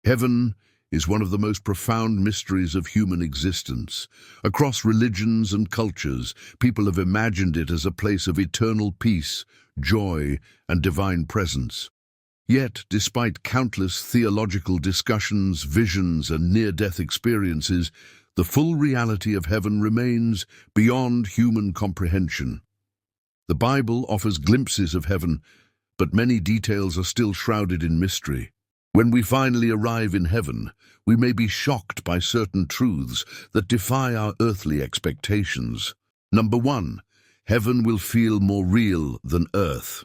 Heaven is one of the most profound mysteries of human existence. Across religions and cultures, people have imagined it as a place of eternal peace, joy, and divine presence. Yet, despite countless theological discussions, visions, and near-death experiences, the full reality of heaven remains beyond human comprehension. The Bible offers glimpses of heaven, but many details are still shrouded in mystery. When we finally arrive in heaven, we may be shocked by certain truths that defy our earthly expectations. Number 1, heaven will feel more real than earth.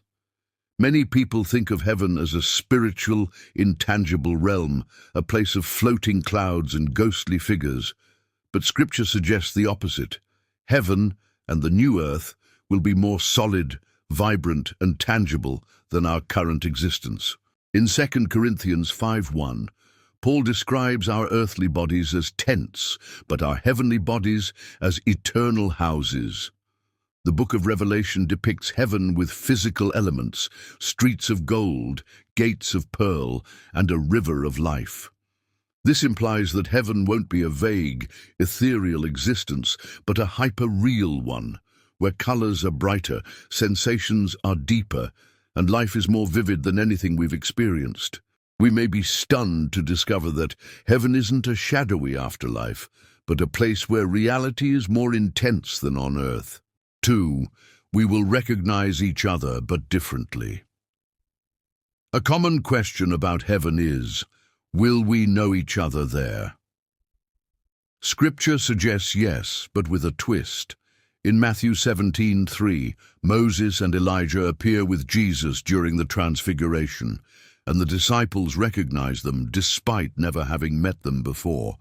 Many people think of heaven as a spiritual, intangible realm, a place of floating clouds and ghostly figures. But Scripture suggests the opposite. Heaven and the new earth will be more solid, vibrant, and tangible than our current existence. In 2 Corinthians 5:1, Paul describes our earthly bodies as tents, but our heavenly bodies as eternal houses. The book of Revelation depicts heaven with physical elements, streets of gold, gates of pearl, and a river of life. This implies that heaven won't be a vague, ethereal existence, but a hyper-real one, where colors are brighter, sensations are deeper, and life is more vivid than anything we've experienced. We may be stunned to discover that heaven isn't a shadowy afterlife, but a place where reality is more intense than on earth. 2, we will recognize each other, but differently. A common question about heaven is, will we know each other there? Scripture suggests yes, but with a twist. In Matthew 17:3, Moses and Elijah appear with Jesus during the Transfiguration, and the disciples recognize them despite never having met them before.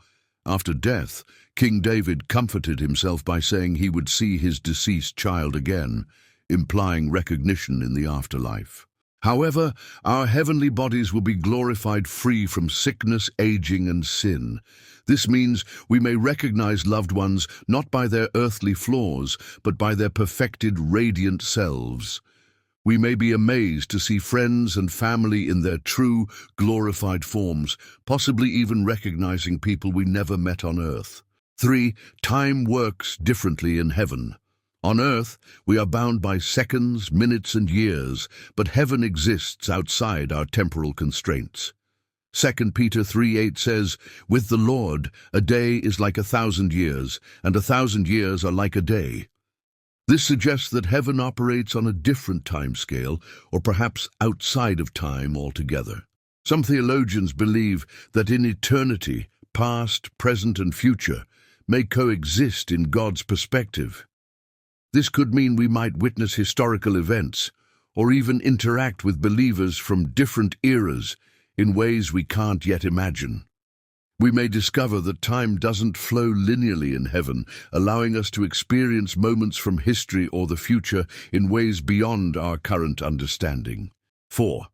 After death, King David comforted himself by saying he would see his deceased child again, implying recognition in the afterlife. However, our heavenly bodies will be glorified free from sickness, aging, and sin. This means we may recognize loved ones not by their earthly flaws, but by their perfected, radiant selves. We may be amazed to see friends and family in their true, glorified forms, possibly even recognizing people we never met on earth. 3, time works differently in heaven. On earth, we are bound by seconds, minutes, and years, but heaven exists outside our temporal constraints. 2 Peter 3:8 says, "With the Lord, a day is like 1,000 years, and 1,000 years are like a day." This suggests that heaven operates on a different time scale, or perhaps outside of time altogether. Some theologians believe that in eternity, past, present, and future may coexist in God's perspective. This could mean we might witness historical events, or even interact with believers from different eras in ways we can't yet imagine. We may discover that time doesn't flow linearly in heaven, allowing us to experience moments from history or the future in ways beyond our current understanding. 4,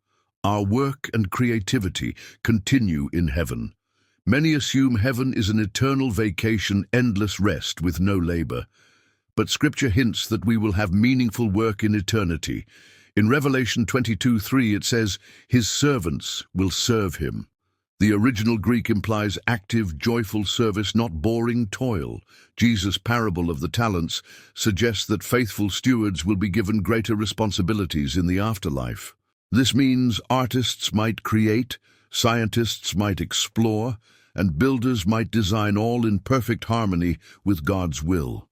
our work and creativity continue in heaven. Many assume heaven is an eternal vacation, endless rest with no labor. But Scripture hints that we will have meaningful work in eternity. In Revelation 22:3 it says, "His servants will serve him." The original Greek implies active, joyful service, not boring toil. Jesus' parable of the talents suggests that faithful stewards will be given greater responsibilities in the afterlife. This means artists might create, scientists might explore, and builders might design, all in perfect harmony with God's will.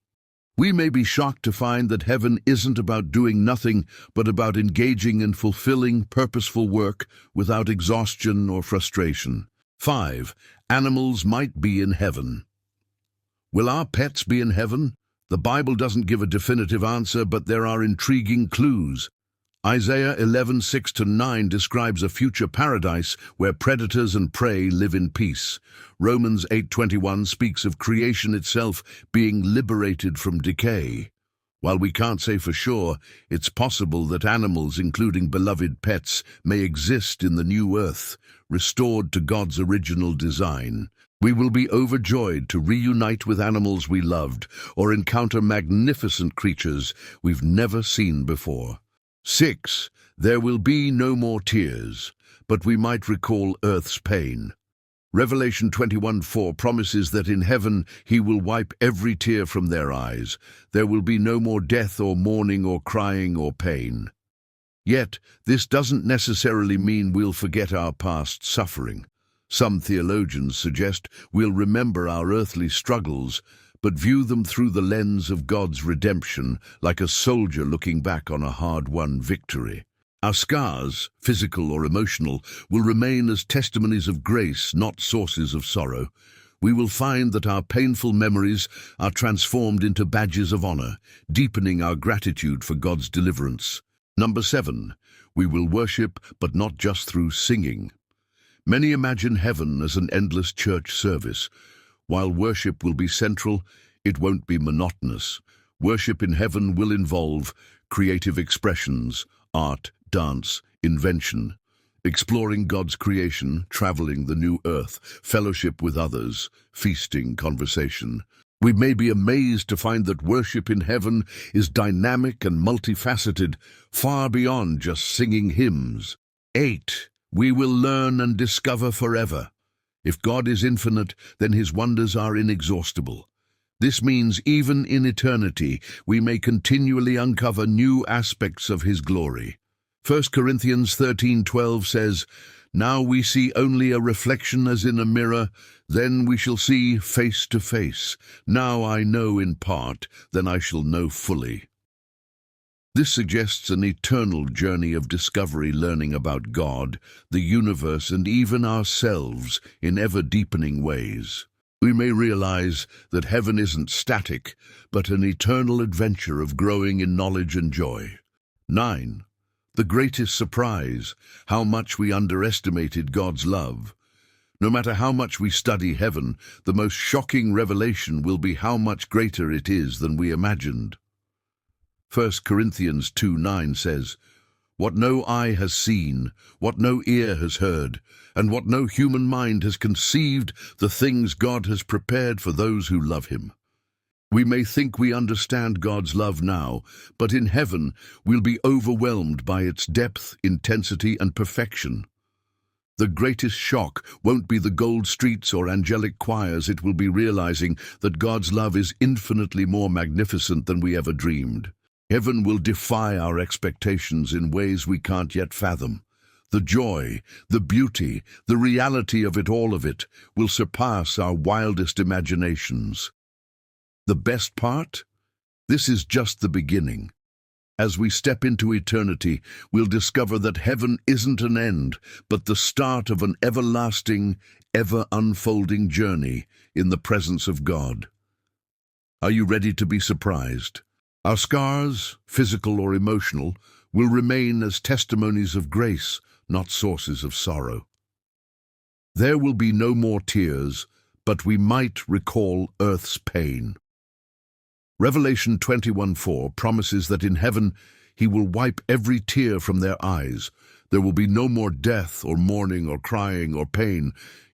We may be shocked to find that heaven isn't about doing nothing, but about engaging in fulfilling, purposeful work without exhaustion or frustration. 5, animals might be in heaven. Will our pets be in heaven? The Bible doesn't give a definitive answer, but there are intriguing clues. Isaiah 11:6-9 describes a future paradise where predators and prey live in peace. Romans 8:21 speaks of creation itself being liberated from decay. While we can't say for sure, it's possible that animals, including beloved pets, may exist in the new earth, restored to God's original design. We will be overjoyed to reunite with animals we loved or encounter magnificent creatures we've never seen before. 6, there will be no more tears, but we might recall Earth's pain. Revelation 21:4 promises that in heaven he will wipe every tear from their eyes. There will be no more death or mourning or crying or pain. Yet, this doesn't necessarily mean we'll forget our past suffering. Some theologians suggest we'll remember our earthly struggles, but view them through the lens of God's redemption, like a soldier looking back on a hard-won victory. Our scars, physical or emotional, will remain as testimonies of grace, not sources of sorrow. We will find that our painful memories are transformed into badges of honor, deepening our gratitude for God's deliverance. Number 7, we will worship, but not just through singing. Many imagine heaven as an endless church service. While worship will be central, it won't be monotonous. Worship in heaven will involve creative expressions, art, dance, invention, exploring God's creation, traveling the new earth, fellowship with others, feasting, conversation. We may be amazed to find that worship in heaven is dynamic and multifaceted, far beyond just singing hymns. 8. We will learn and discover forever. If God is infinite, then his wonders are inexhaustible. This means even in eternity, we may continually uncover new aspects of his glory. 1 Corinthians 13:12 says, "Now we see only a reflection as in a mirror, then we shall see face to face. Now I know in part, then I shall know fully." This suggests an eternal journey of discovery, learning about God, the universe, and even ourselves in ever-deepening ways. We may realize that heaven isn't static, but an eternal adventure of growing in knowledge and joy. 9. The greatest surprise, how much we underestimated God's love. No matter how much we study heaven, the most shocking revelation will be how much greater it is than we imagined. 1 Corinthians 2:9 says, "What no eye has seen, what no ear has heard, and what no human mind has conceived, the things God has prepared for those who love him." We may think we understand God's love now, but in heaven we'll be overwhelmed by its depth, intensity, and perfection. The greatest shock won't be the gold streets or angelic choirs. It will be realizing that God's love is infinitely more magnificent than we ever dreamed. Heaven will defy our expectations in ways we can't yet fathom. The joy, the beauty, the reality of it will surpass our wildest imaginations. The best part? This is just the beginning. As we step into eternity, we'll discover that heaven isn't an end, but the start of an everlasting, ever-unfolding journey in the presence of God. Are you ready to be surprised? Our scars, physical or emotional, will remain as testimonies of grace, not sources of sorrow. There will be no more tears, but we might recall earth's pain. Revelation 21:4 promises that in heaven he will wipe every tear from their eyes. There will be no more death or mourning or crying or pain.